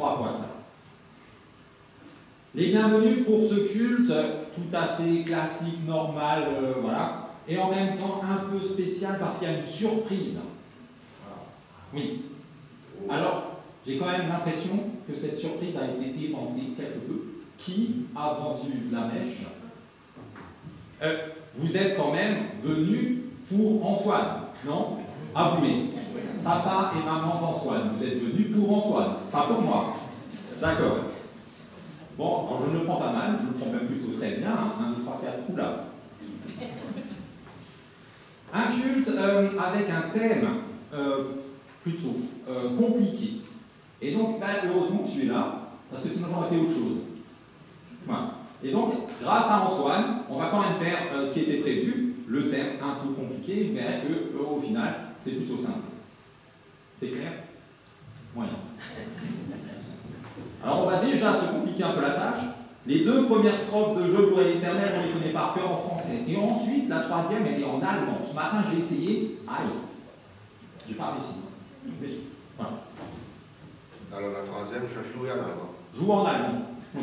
3 fois ça. Les bienvenus pour ce culte tout à fait classique, normal, voilà, et en même temps un peu spécial parce qu'il y a une surprise. Oui. Alors, j'ai quand même l'impression que cette surprise a été éventée quelque peu. Qui a vendu la mèche? Vous êtes quand même venus pour Antoine, non? Avouez. Papa et maman d'Antoine, vous êtes venus pour Antoine, pas pour moi. D'accord. Bon, alors je ne le prends pas mal, je le prends même plutôt très bien, hein, 1, 2, 3, 4, oula. Un culte avec un thème plutôt compliqué. Et donc, bah, heureusement que tu es là, parce que sinon j'aurais fait autre chose. Voilà. Et donc, grâce à Antoine, on va quand même faire ce qui était prévu, le thème un peu compliqué, vous verrez qu'au final, c'est plutôt simple. C'est clair? Moyen. Alors, on va déjà se compliquer un peu la tâche. Les 2 premières strophes de Je louerai l'Éternel, on les connaît par cœur en français. Et ensuite, la 3e, elle est en allemand. Ce matin, j'ai essayé. Aïe, j'ai pas réussi. Voilà. Alors, la 3e, je joue en allemand. Joue en allemand. Oui.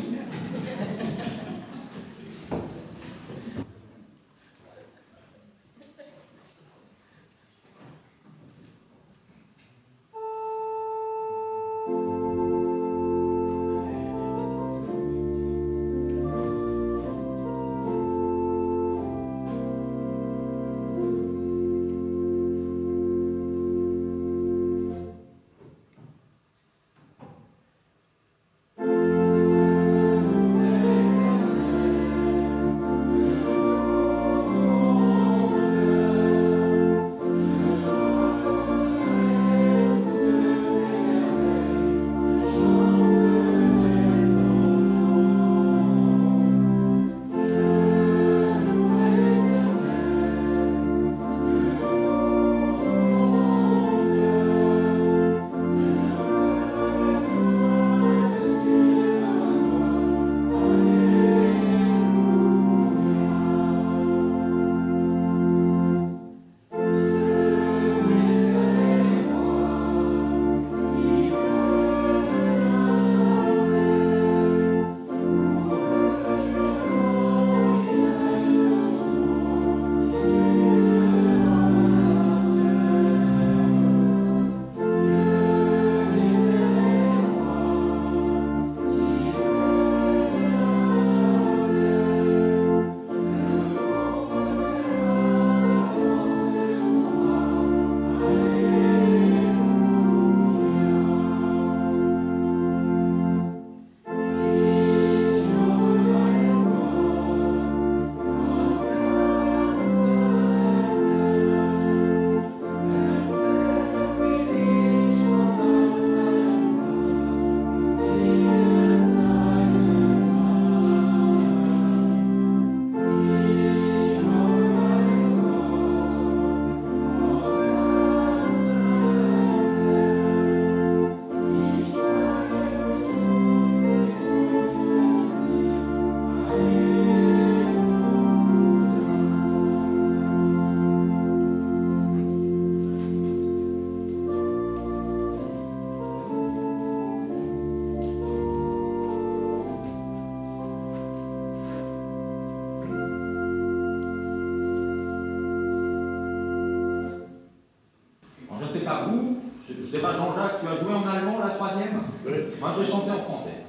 Je ne sais pas, Jean-Jacques, tu as joué en allemand la 3e? Oui. Moi, je vais chanter en français.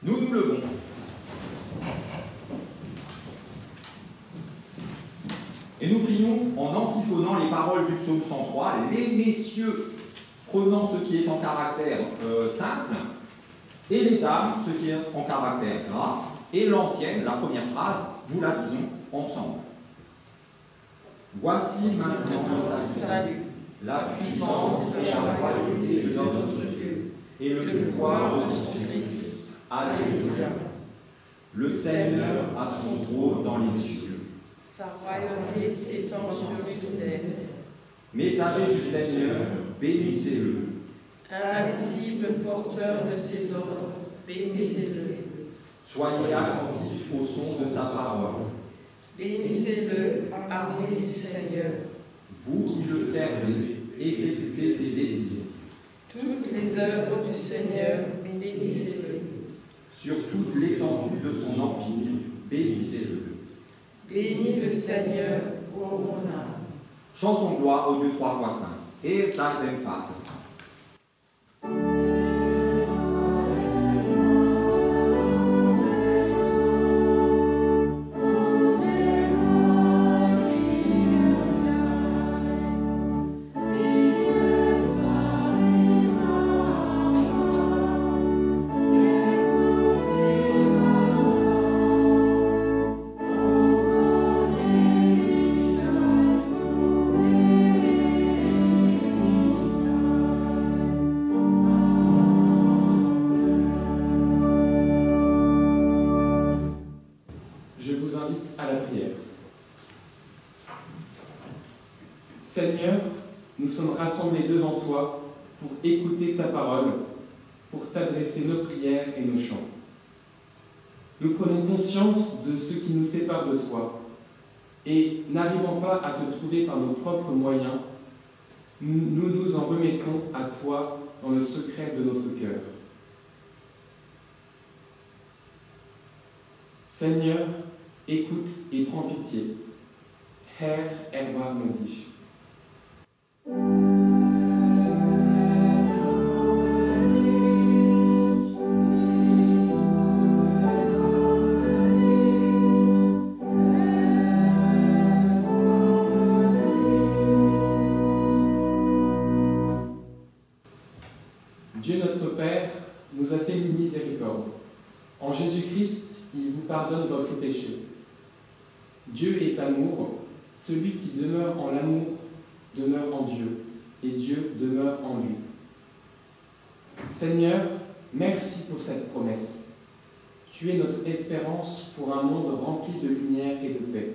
Nous nous levons. Et nous prions en antiphonant les paroles du psaume 103, les messieurs prenant ce qui est en caractère simple, et les dames ce qui est en caractère gras, et l'antienne, la première phrase, nous la disons ensemble. Voici maintenant le salut, la puissance et la royauté de notre Dieu, et le pouvoir de son Fils. Alléluia. Le Seigneur a son trône dans les cieux. Sa royauté s'étend sur une terre. Messager du Seigneur, bénissez-le. Invincible porteur de ses ordres, bénissez-le. Soyez attentifs au son de sa parole. Bénissez-le, armée du Seigneur. Vous qui le servez, exécuter ses désirs. Toutes les œuvres du Seigneur, bénissez-le. Sur toute l'étendue de son empire, bénissez-le. Bénis le Seigneur, ô mon âme. Chantons gloire au Dieu 3 fois saint. Et Sanctem Vater. Seigneur, nous sommes rassemblés devant toi pour écouter ta parole, pour t'adresser nos prières et nos chants. Nous prenons conscience de ce qui nous sépare de toi et, n'arrivant pas à te trouver par nos propres moyens, nous nous en remettons à toi dans le secret de notre cœur. Seigneur, écoute et prends pitié. Herr, erbarme dich. Dieu notre Père nous a fait une miséricorde. En Jésus-Christ, il vous pardonne votre péché. Dieu est amour, celui qui demeure en l'amour demeure en Dieu, et Dieu demeure en lui. Seigneur, merci pour cette promesse. Tu es notre espérance pour un monde rempli de lumière et de paix.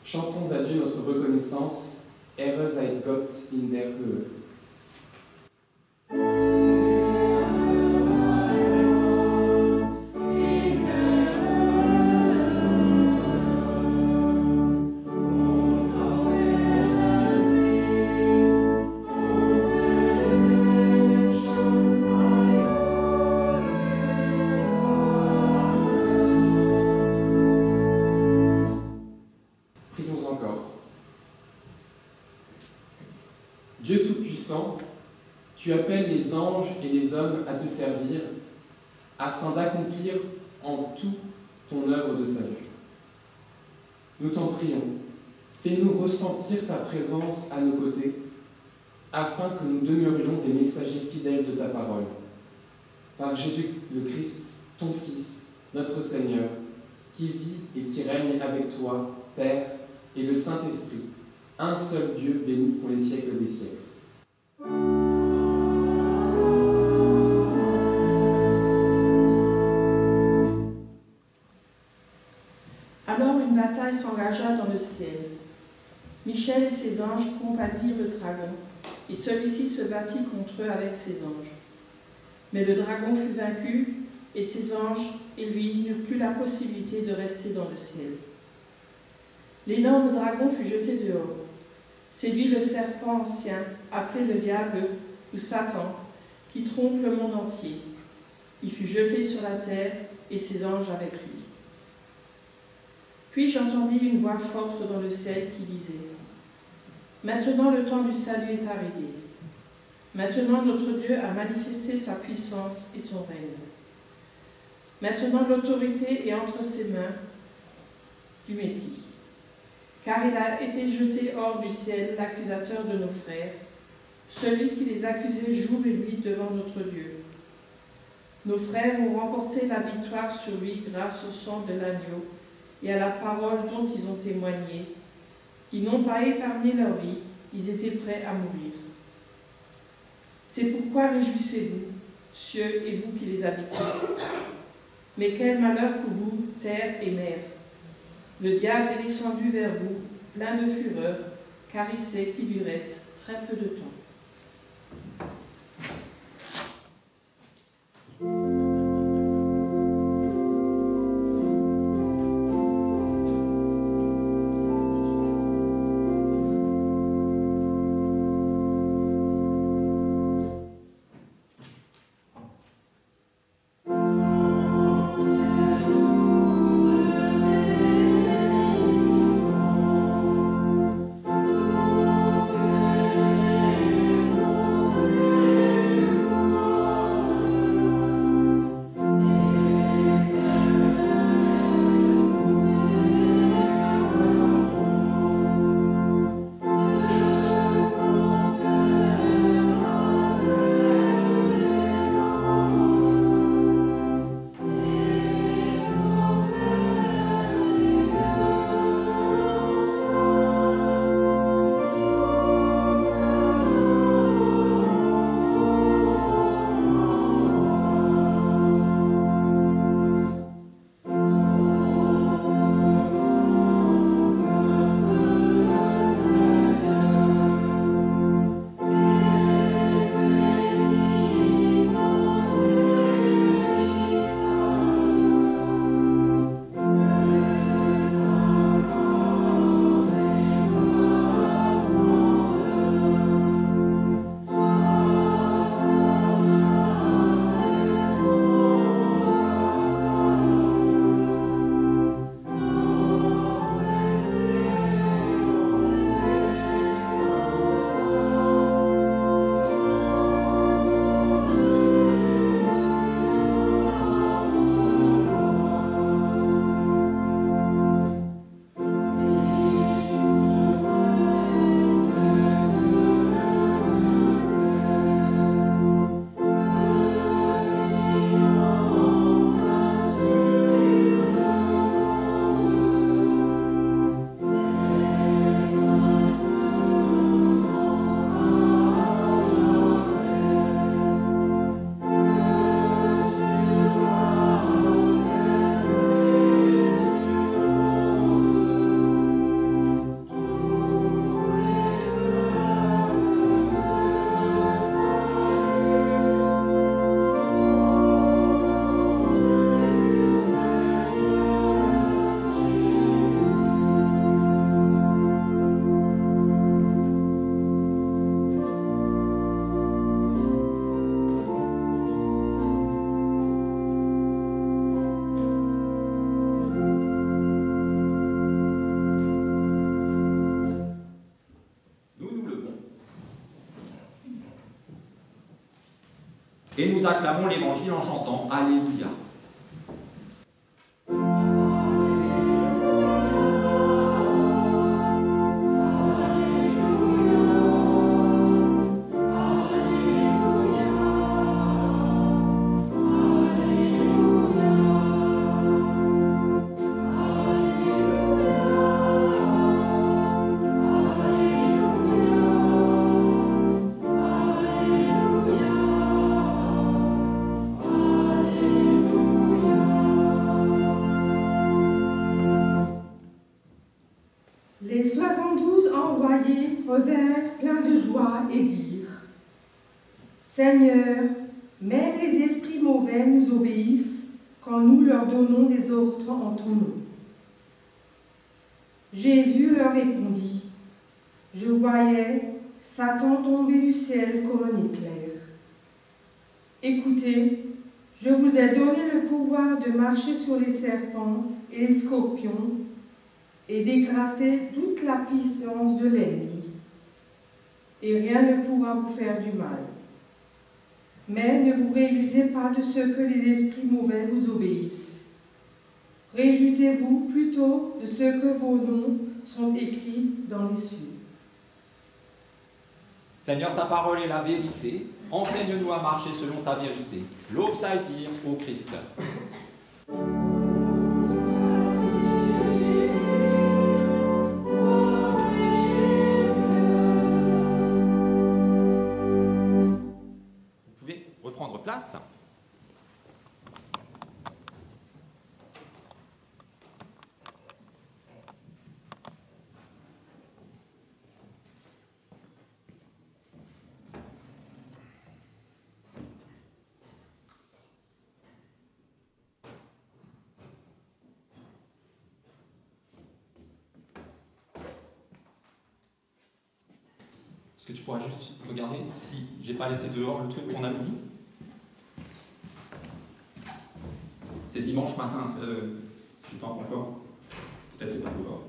Chantons à Dieu notre reconnaissance. Ehre sei Gott in der Höhe. Prions encore. Dieu Tout-Puissant, tu appelles les anges et les hommes à te servir afin d'accomplir en tout ton œuvre de salut. Nous t'en prions, fais-nous ressentir ta présence à nos côtés afin que nous demeurions des messagers fidèles de ta parole. Par Jésus le Christ, ton Fils, notre Seigneur, qui vit et qui règne avec toi, Père, et le Saint-Esprit, un seul Dieu béni pour les siècles des siècles. Alors une bataille s'engagea dans le ciel. Michel et ses anges combattirent le dragon, et celui-ci se battit contre eux avec ses anges. Mais le dragon fut vaincu, et ses anges et lui n'eurent plus la possibilité de rester dans le ciel. L'énorme dragon fut jeté dehors. C'est lui le serpent ancien, appelé le diable ou Satan, qui trompe le monde entier. Il fut jeté sur la terre et ses anges avec lui. Puis j'entendis une voix forte dans le ciel qui disait « Maintenant le temps du salut est arrivé. Maintenant notre Dieu a manifesté sa puissance et son règne. Maintenant l'autorité est entre ses mains du Messie. Car il a été jeté hors du ciel l'accusateur de nos frères, celui qui les accusait jour et nuit devant notre Dieu. Nos frères ont remporté la victoire sur lui grâce au sang de l'agneau et à la parole dont ils ont témoigné. Ils n'ont pas épargné leur vie, ils étaient prêts à mourir. C'est pourquoi réjouissez-vous, cieux et vous qui les habitez. Mais quel malheur pour vous, terre et mer! Le diable est descendu vers vous, plein de fureur, car il sait qu'il lui reste très peu de temps. Et nous acclamons l'Évangile en chantant Alléluia. Les 72 envoyés revinrent pleins de joie et dirent : Seigneur, même les esprits mauvais nous obéissent quand nous leur donnons des ordres en ton nom. Jésus leur répondit : Je voyais Satan tomber du ciel comme un éclair. Écoutez, je vous ai donné le pouvoir de marcher sur les serpents et les scorpions et d'écraser toute la puissance de l'ennemi, et rien ne pourra vous faire du mal. Mais ne vous réjouissez pas de ce que les esprits mauvais vous obéissent. Réjouissez-vous plutôt de ce que vos noms sont écrits dans les cieux. Seigneur, ta parole est la vérité. Enseigne-nous à marcher selon ta vérité. L'aube s'attire au Christ. Vous pouvez reprendre place. Est-ce que tu pourras juste regarder si j'ai pas laissé dehors le truc qu'on a dit? C'est dimanche matin. Je sais pas encore. Peut-être c'est pas dehors.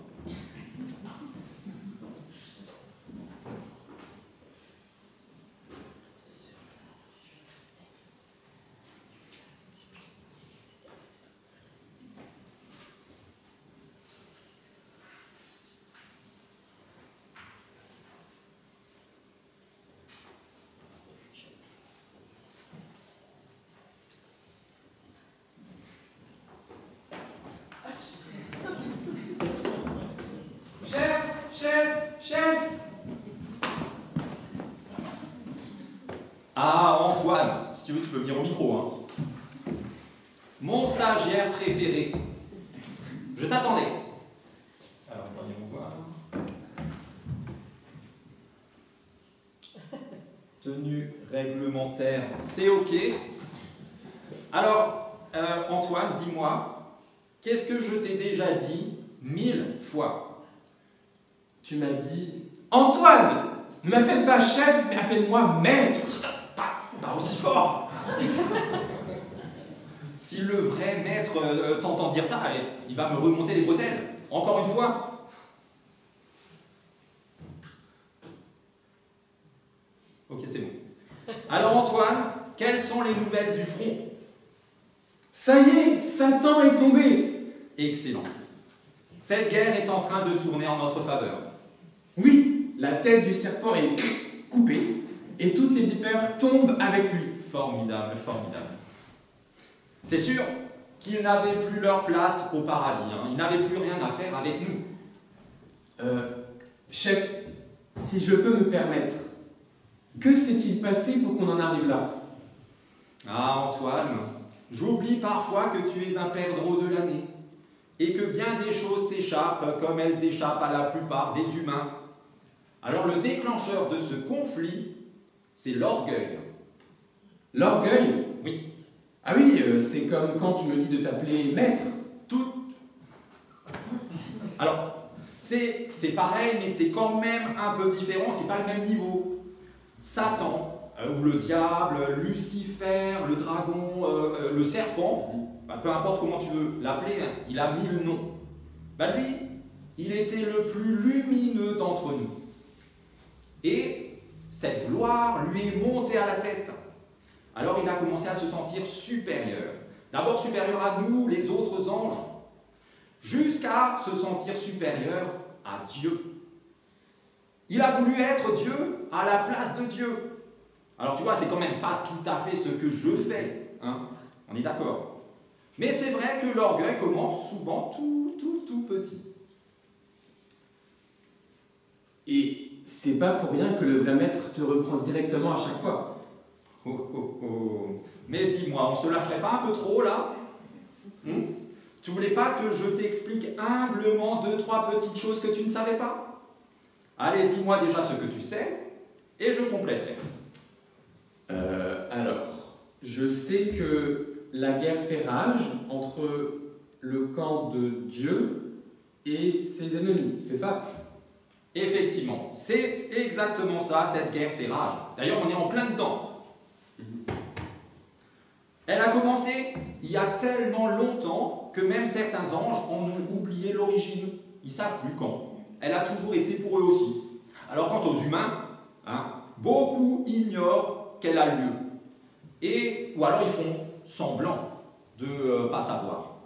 Ah, Antoine, si tu veux, tu peux venir au micro, hein. Mon stagiaire préféré. Je t'attendais. Alors, voyons voir. Tenue réglementaire, c'est OK. Alors, Antoine, dis-moi, qu'est-ce que je t'ai déjà dit 1000 fois? Tu m'as dit « Antoine, ne m'appelle pas chef, mais appelle-moi maître !» Pas aussi fort. Si le vrai maître t'entend dire ça, il va me remonter les bretelles. Encore une fois. Ok, c'est bon. Alors Antoine, quelles sont les nouvelles du front? Ça y est, Satan est tombé. Excellent. Cette guerre est en train de tourner en notre faveur. Oui, la tête du serpent est coupée et toutes les vipères tombent avec lui. Formidable, formidable. C'est sûr qu'ils n'avaient plus leur place au paradis. Hein. Ils n'avaient plus rien à faire avec nous. Chef, si je peux me permettre, que s'est-il passé pour qu'on en arrive là? Ah, Antoine, j'oublie parfois que tu es un perdreau de l'année et que bien des choses t'échappent comme elles échappent à la plupart des humains. Alors le déclencheur de ce conflit, c'est l'orgueil. L'orgueil? Oui. Ah oui, c'est comme quand tu me dis de t'appeler maître. Tout. Alors, c'est pareil, mais c'est quand même un peu différent, c'est pas le même niveau. Satan, ou le diable, Lucifer, le dragon, le serpent, bah, peu importe comment tu veux l'appeler, hein, il a 1000 noms. Bah lui, il était le plus lumineux d'entre nous. Et cette gloire lui est montée à la tête. alors il a commencé à se sentir supérieur. D'abord supérieur à nous, les autres anges, jusqu'à se sentir supérieur à Dieu. Il a voulu être Dieu à la place de Dieu. Alors tu vois, c'est quand même pas tout à fait ce que je fais, hein? On est d'accord. Mais c'est vrai que l'orgueil commence souvent tout petit. Et c'est pas pour rien que le vrai maître te reprend directement à chaque fois. Oh, oh, oh. Mais dis-moi, on se lâcherait pas un peu trop là? Tu voulais pas que je t'explique humblement 2-3 petites choses que tu ne savais pas? Allez, dis-moi déjà ce que tu sais, et je compléterai. Alors, je sais que la guerre fait rage entre le camp de Dieu et ses ennemis, c'est ça? Effectivement, c'est exactement ça, cette guerre fait rage. D'ailleurs, on est en plein dedans. Elle a commencé il y a tellement longtemps que même certains anges en ont oublié l'origine. Ils ne savent plus quand. Elle a toujours été pour eux aussi. Alors quant aux humains, beaucoup ignorent qu'elle a lieu. Ou alors ils font semblant de ne pas savoir.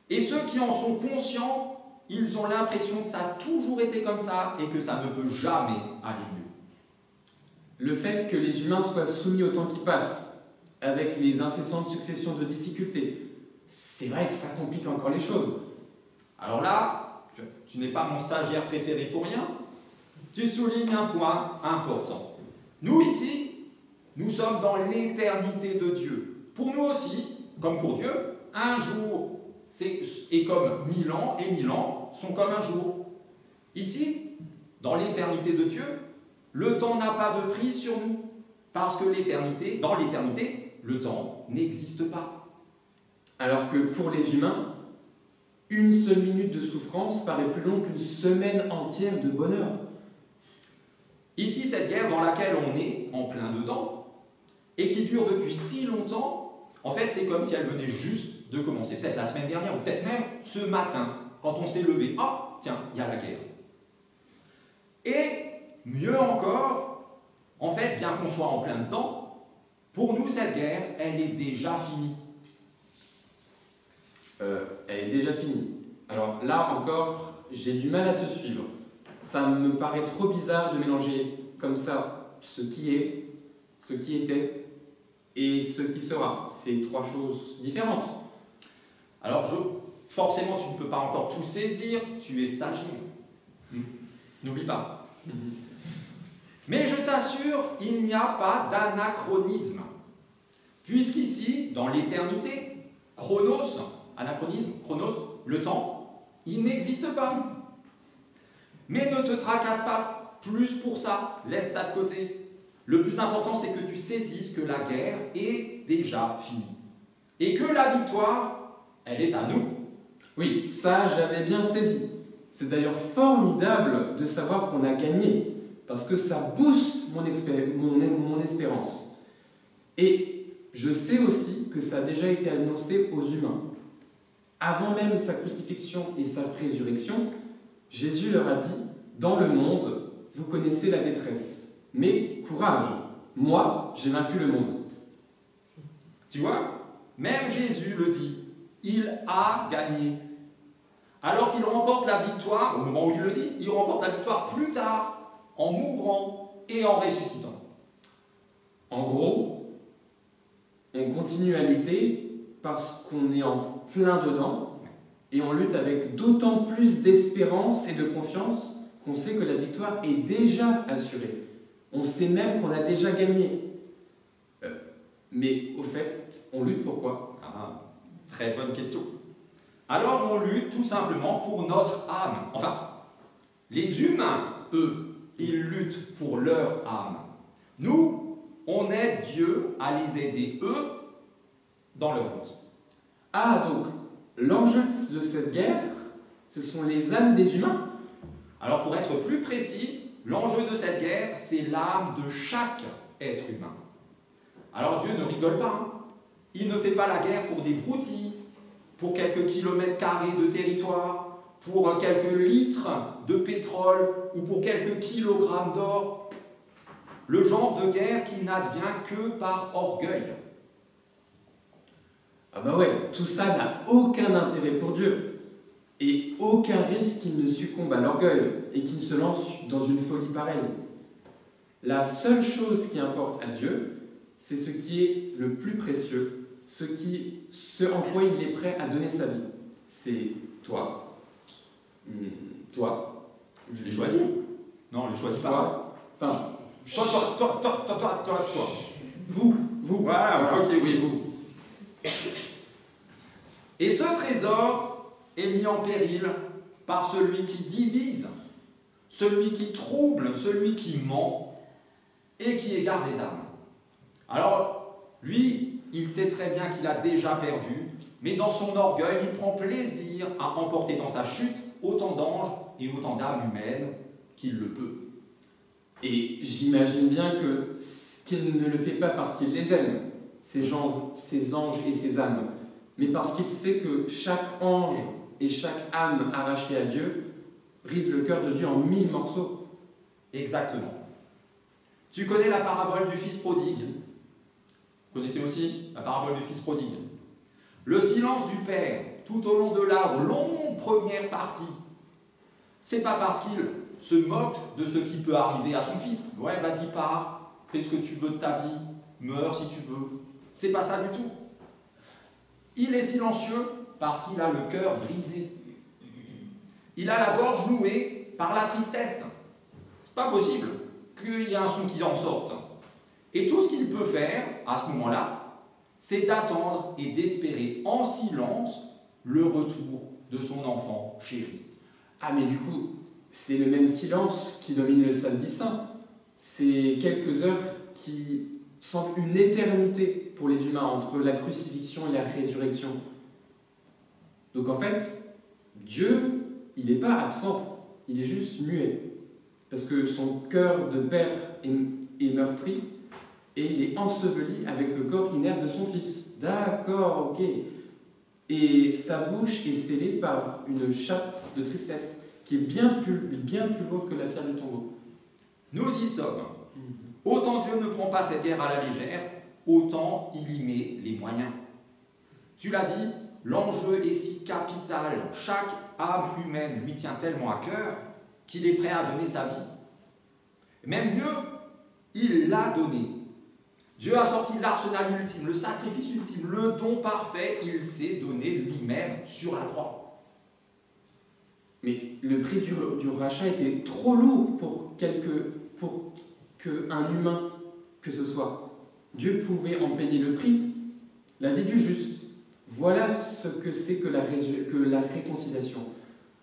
Et ceux qui en sont conscients, ils ont l'impression que ça a toujours été comme ça et que ça ne peut jamais aller mieux. Le fait que les humains soient soumis au temps qui passe, avec les incessantes successions de difficultés, c'est vrai que ça complique encore les choses. Alors là, tu n'es pas mon stagiaire préféré pour rien. Tu soulignes un point important. Nous ici, nous sommes dans l'éternité de Dieu. Pour nous aussi, comme pour Dieu, un jour est comme 1000 ans et 1000 ans sont comme un jour. Ici, dans l'éternité de Dieu, le temps n'a pas de prise sur nous. Parce que dans l'éternité, le temps n'existe pas. Alors que pour les humains, une seule minute de souffrance paraît plus longue qu'une semaine entière de bonheur. Ici, cette guerre dans laquelle on est en plein dedans, et qui dure depuis si longtemps, en fait, c'est comme si elle venait juste de commencer. Peut-être la semaine dernière, ou peut-être même ce matin, quand on s'est levé. Ah, tiens, il y a la guerre. Et mieux encore, en fait, bien qu'on soit en plein dedans, pour nous, cette guerre, elle est déjà finie. Elle est déjà finie. Alors là encore, j'ai du mal à te suivre. Ça me paraît trop bizarre de mélanger comme ça ce qui est, ce qui était et ce qui sera. C'est trois choses différentes. Alors, forcément, tu ne peux pas encore tout saisir, tu es stagiaire. N'oublie pas. Mais je t'assure, il n'y a pas d'anachronisme. Puisqu'ici, dans l'éternité, chronos, anachronisme, chronos, le temps, il n'existe pas. Mais ne te tracasse pas plus pour ça, laisse ça de côté. Le plus important, c'est que tu saisisses que la guerre est déjà finie. Et que la victoire, elle est à nous. Oui, ça j'avais bien saisi. C'est d'ailleurs formidable de savoir qu'on a gagné, parce que ça booste mon espérance. Et je sais aussi que ça a déjà été annoncé aux humains. Avant même sa crucifixion et sa résurrection, Jésus leur a dit « Dans le monde, vous connaissez la détresse, mais courage, moi j'ai vaincu le monde. » Tu vois, même Jésus le dit, il a gagné. Alors qu'il remporte la victoire, au moment où il le dit, il remporte la victoire plus tard, en mourant et en ressuscitant. En gros, on continue à lutter parce qu'on est en plein dedans et on lutte avec d'autant plus d'espérance et de confiance qu'on sait que la victoire est déjà assurée. On sait même qu'on a déjà gagné. Mais au fait, on lutte pourquoi? Très bonne question. Alors on lutte tout simplement pour notre âme. Enfin, les humains, eux, ils luttent pour leur âme. Nous, on aide Dieu à les aider, eux, dans leur lutte. Ah, donc, l'enjeu de cette guerre, ce sont les âmes des humains? Alors pour être plus précis, l'enjeu de cette guerre, c'est l'âme de chaque être humain. Alors Dieu ne rigole pas. Il ne fait pas la guerre pour des broutilles, pour quelques kilomètres carrés de territoire, pour quelques litres de pétrole ou pour quelques kilogrammes d'or. le genre de guerre qui n'advient que par orgueil. Ah bah ouais, tout ça n'a aucun intérêt pour Dieu. Et aucun risque qu'il ne succombe à l'orgueil et qu'il ne se lance dans une folie pareille. La seule chose qui importe à Dieu, c'est ce qui est le plus précieux, ce en quoi il est prêt à donner sa vie. C'est toi. Toi. Tu les choisis? Non, on les choisit pas. Enfin, Toi. vous. Voilà, ok, oui, vous. Et ce trésor est mis en péril par celui qui divise, celui qui trouble, celui qui ment et qui égare les âmes. Alors, lui, il sait très bien qu'il a déjà perdu, mais dans son orgueil, il prend plaisir à emporter dans sa chute autant d'anges et autant d'âmes humaines qu'il le peut. Et j'imagine bien qu'il ne le fait pas parce qu'il les aime, ces anges et ces âmes, mais parce qu'il sait que chaque ange et chaque âme arrachée à Dieu brise le cœur de Dieu en 1000 morceaux. Exactement. Tu connais la parabole du fils prodigue? Vous connaissez aussi la parabole du fils prodigue? Le silence du père tout au long de la longue première partie, c'est pas parce qu'il se moque de ce qui peut arriver à son fils. Ouais, vas-y, pars, fais ce que tu veux de ta vie, meurs si tu veux. C'est pas ça du tout. Il est silencieux parce qu'il a le cœur brisé. Il a la gorge nouée par la tristesse. C'est pas possible qu'il y ait un son qui en sorte. Et tout ce qu'il peut faire à ce moment-là, c'est d'attendre et d'espérer en silence le retour de son enfant chéri. Ah mais du coup, c'est le même silence qui domine le samedi saint. C'est quelques heures qui semblent une éternité pour les humains entre la crucifixion et la résurrection. Donc en fait, Dieu, il n'est pas absent, il est juste muet. Parce que son cœur de père est meurtri et il est enseveli avec le corps inerte de son fils. D'accord, ok. Et sa bouche est scellée par une chape de tristesse qui est bien plus lourde que la pierre du tombeau. Nous y sommes. Autant Dieu ne prend pas cette guerre à la légère, autant il y met les moyens. Tu l'as dit, l'enjeu est si capital. Chaque âme humaine lui tient tellement à cœur qu'il est prêt à donner sa vie. Même mieux, il l'a donné. Dieu a sorti l'arsenal ultime, le sacrifice ultime, le don parfait, il s'est donné lui-même sur la croix. Mais le prix du rachat était trop lourd pour qu'un humain que ce soit. Dieu pouvait en payer le prix, la vie du juste. Voilà ce que c'est que la réconciliation.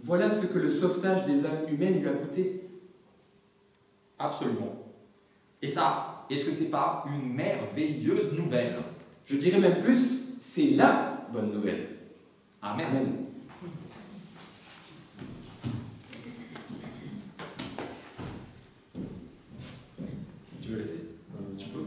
Voilà ce que le sauvetage des âmes humaines lui a coûté. Absolument. Et ça, est-ce que c'est pas une merveilleuse nouvelle? Je dirais même plus, c'est la bonne nouvelle. Amen. Amen. Tu veux laisser? Tu peux.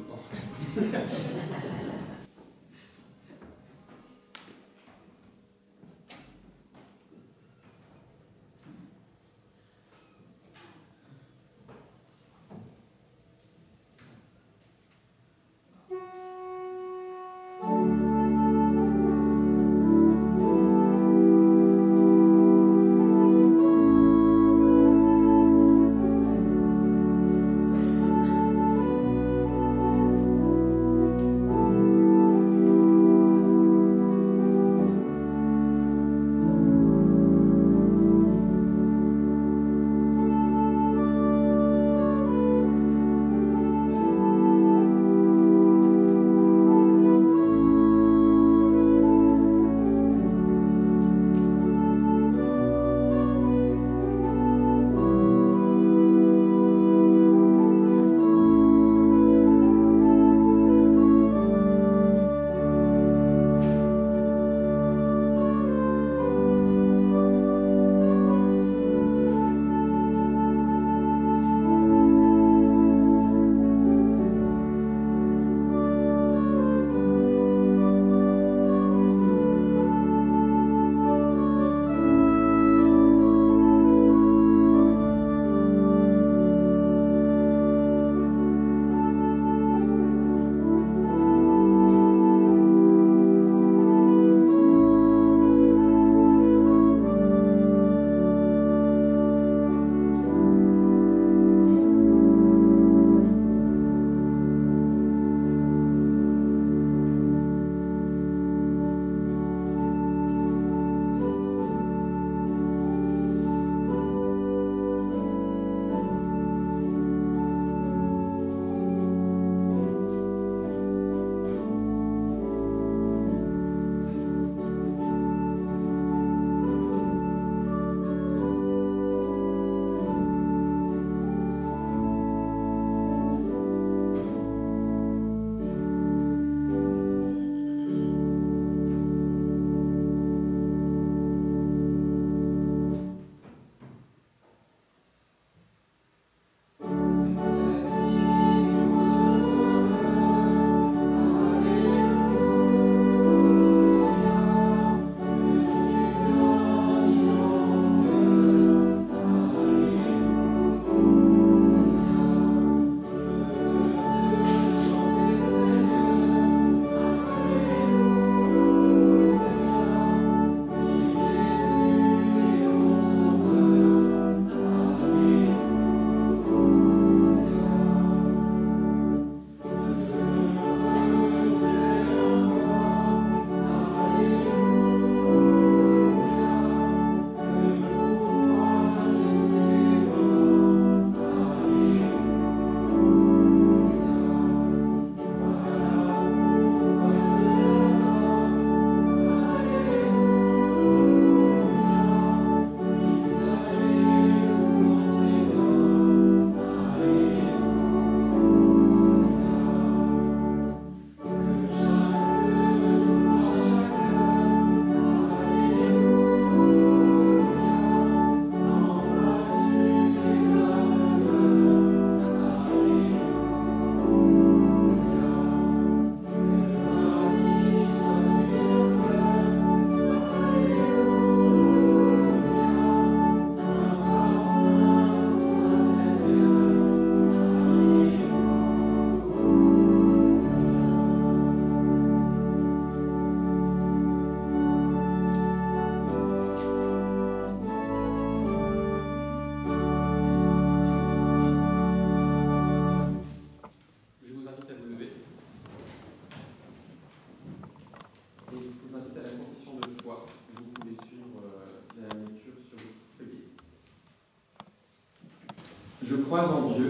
crois en Dieu,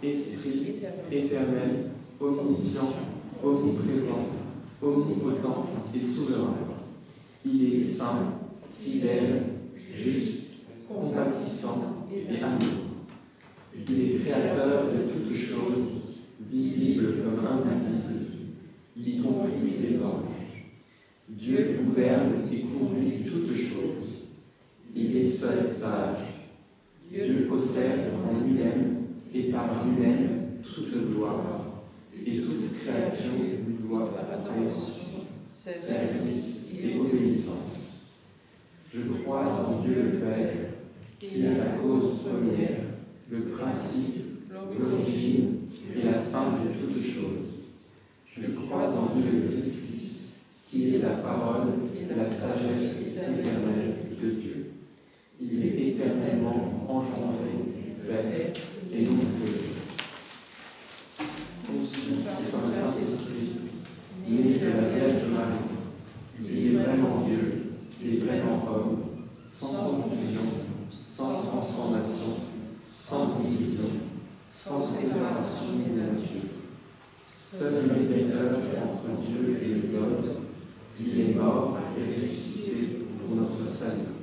Esprit, éternel, omniscient, omniprésent, omnipotent et souverain. Il est saint, fidèle, juste, compatissant et amour. Il est créateur de toutes choses, visibles comme invisibles, y compris les anges. Dieu gouverne et conduit toutes choses. Il est seul sage. Dieu possède en lui-même et par lui-même toute gloire, et toute création lui doit adoration, service et obéissance. Je crois en Dieu le Père, qui est la cause première, le principe, l'origine et la fin de toutes choses. Je crois en Dieu le Fils, qui est la parole et la sagesse éternelle de Dieu. Il est éternellement engendré du Père et non de Dieu. Conçu par le Saint-Esprit, né de la Vierge Marie, il est vraiment Dieu, il est vraiment homme, sans confusion, sans transformation, sans division, sans séparation de la nature. Seul médiateur entre Dieu et les hommes, il est mort et ressuscité pour notre salut.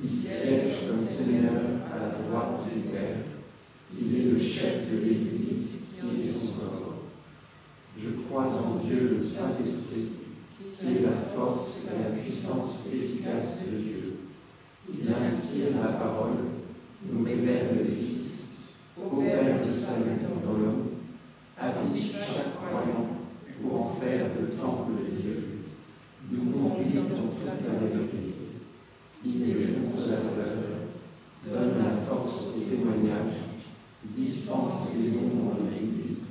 Il siège comme Seigneur à la droite du Père. Il est le chef de l'Église qui est son corps. Je crois en Dieu le Saint-Esprit, qui est la force et la puissance efficace de Dieu. Il inspire la parole, nous révèle le Fils, opère le salut dans l'homme, habite chaque croyant pour en faire le temple de Dieu, nous conduit dans toute la vérité. Il est le consolateur, donne la force au témoignage, dispense les dons dans l'Église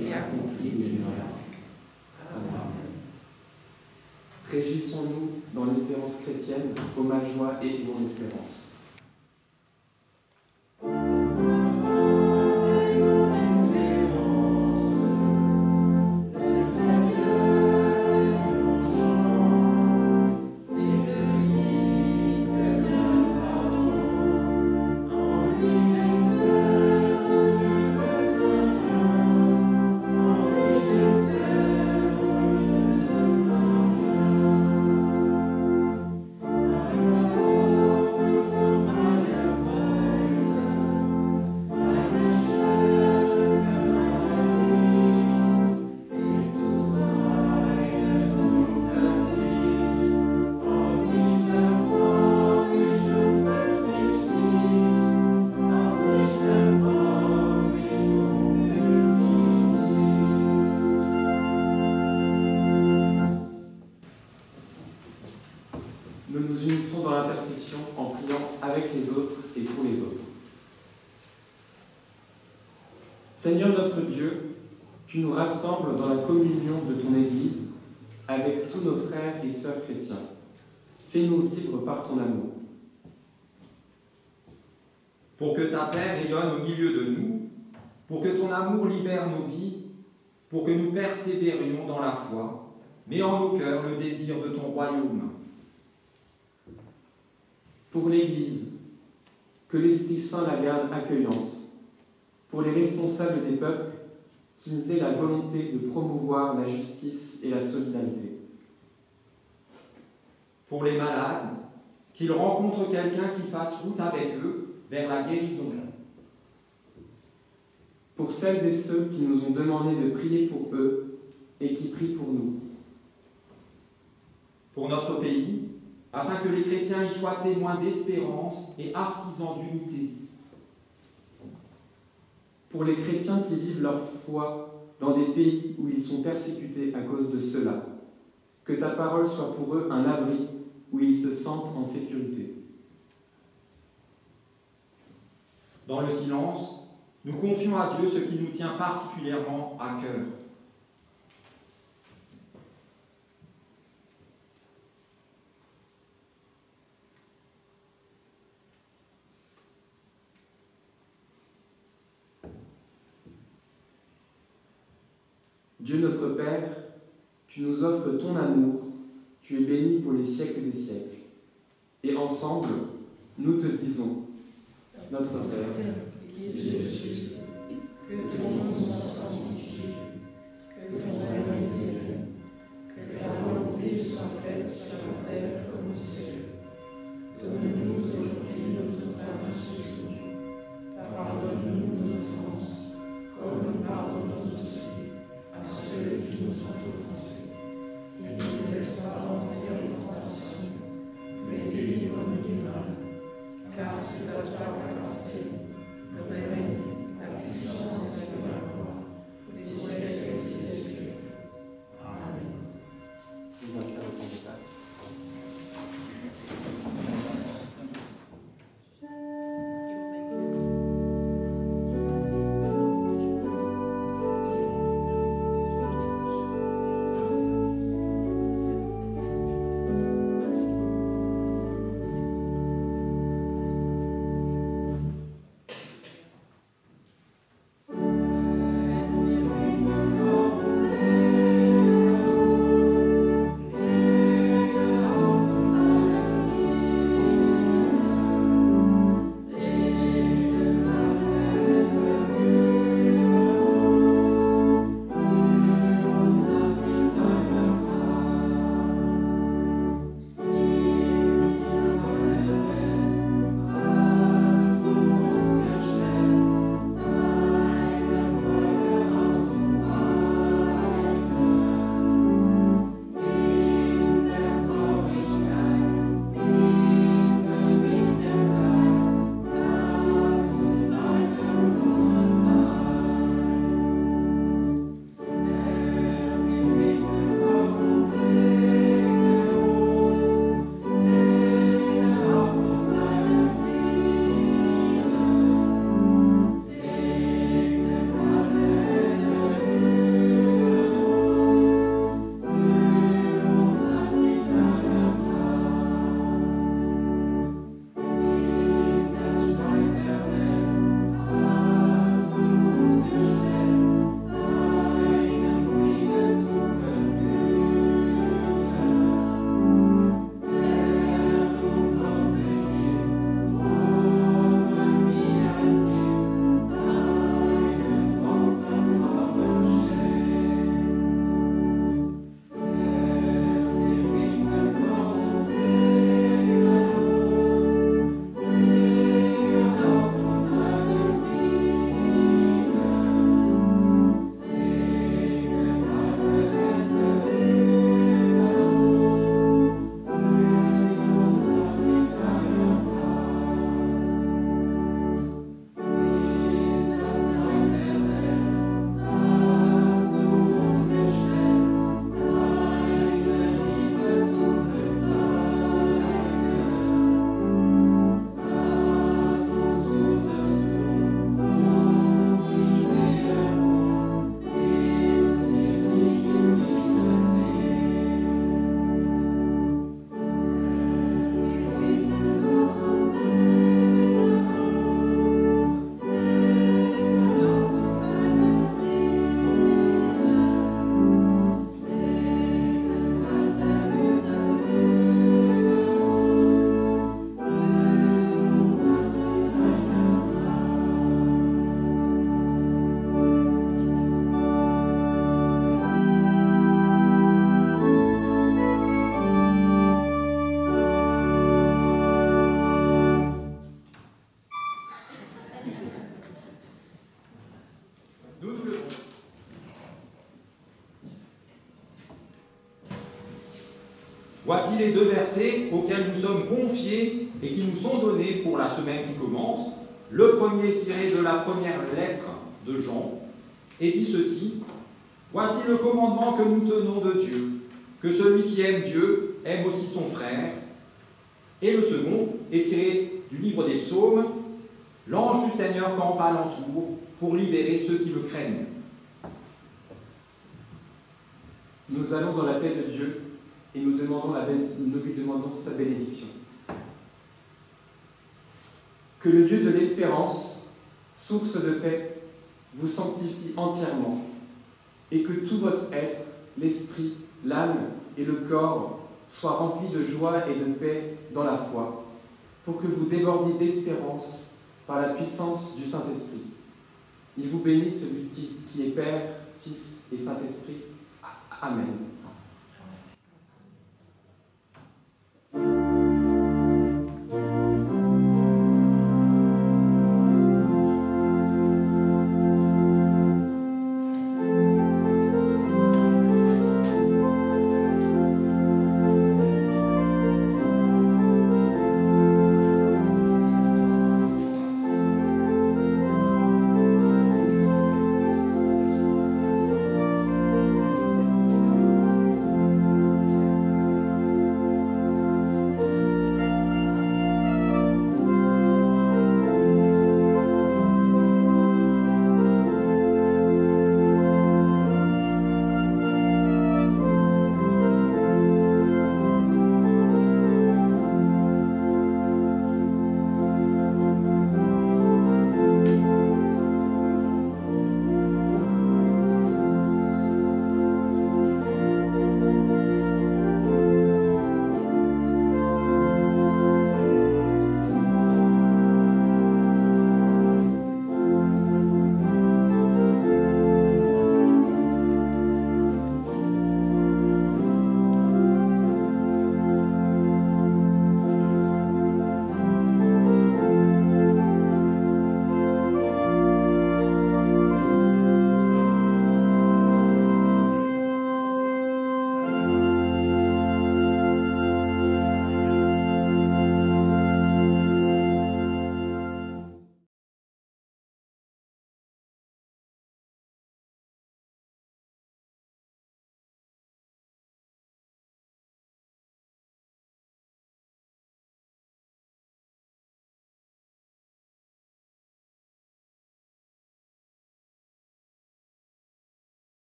et accomplit les miracles. Amen. Réjouissons-nous dans l'espérance chrétienne, ô ma joie et mon espérance. Nous nous unissons dans l'intercession en priant avec les autres et pour les autres. Seigneur notre Dieu, tu nous rassembles dans la communion de ton Église avec tous nos frères et sœurs chrétiens. Fais-nous vivre par ton amour. Pour que ta paix rayonne au milieu de nous, pour que ton amour libère nos vies, pour que nous persévérions dans la foi, mets en nos cœurs le désir de ton royaume. Pour l'Église, que l'Esprit Saint la garde accueillante. Pour les responsables des peuples, qu'ils aient la volonté de promouvoir la justice et la solidarité. Pour les malades, qu'ils rencontrent quelqu'un qui fasse route avec eux vers la guérison. Pour celles et ceux qui nous ont demandé de prier pour eux et qui prient pour nous. Pour notre pays, afin que les chrétiens y soient témoins d'espérance et artisans d'unité. Pour les chrétiens qui vivent leur foi dans des pays où ils sont persécutés à cause de cela, que ta parole soit pour eux un abri où ils se sentent en sécurité. Dans le silence, nous confions à Dieu ce qui nous tient particulièrement à cœur. Dieu notre Père, tu nous offres ton amour, tu es béni pour les siècles des siècles. Et ensemble, nous te disons, notre Père, qui es aux cieux, que ton nom soit sanctifié, que ton règne vienne, que ta volonté soit faite sur la terre comme au ciel. Donne-nous aujourd'hui notre pain de ce jour. Pardonne-nous nos offenses, comme nous pardonnons aussi à ceux qui nous ont offensés. Et ne nous laisse pas entrer en tentation, mais délivre-nous du mal. Car c'est à toi qu'appartient le règne, la puissance et la gloire, pour les siècles et siècles. Amen. Je vous invite à reprendre vos places. Voici les deux versets auxquels nous sommes confiés et qui nous sont donnés pour la semaine qui commence. Le premier est tiré de la première lettre de Jean et dit ceci: voici le commandement que nous tenons de Dieu, que celui qui aime Dieu aime aussi son frère. Et le second est tiré du livre des psaumes: l'ange du Seigneur campe alentour pour libérer ceux qui le craignent. Nous allons dans la paix de Dieu et nous lui demandons sa bénédiction. Que le Dieu de l'espérance, source de paix, vous sanctifie entièrement, et que tout votre être, l'esprit, l'âme et le corps soient remplis de joie et de paix dans la foi, pour que vous débordiez d'espérance par par la puissance du Saint-Esprit. Il vous bénit, celui qui est Père, Fils et Saint-Esprit. Amen.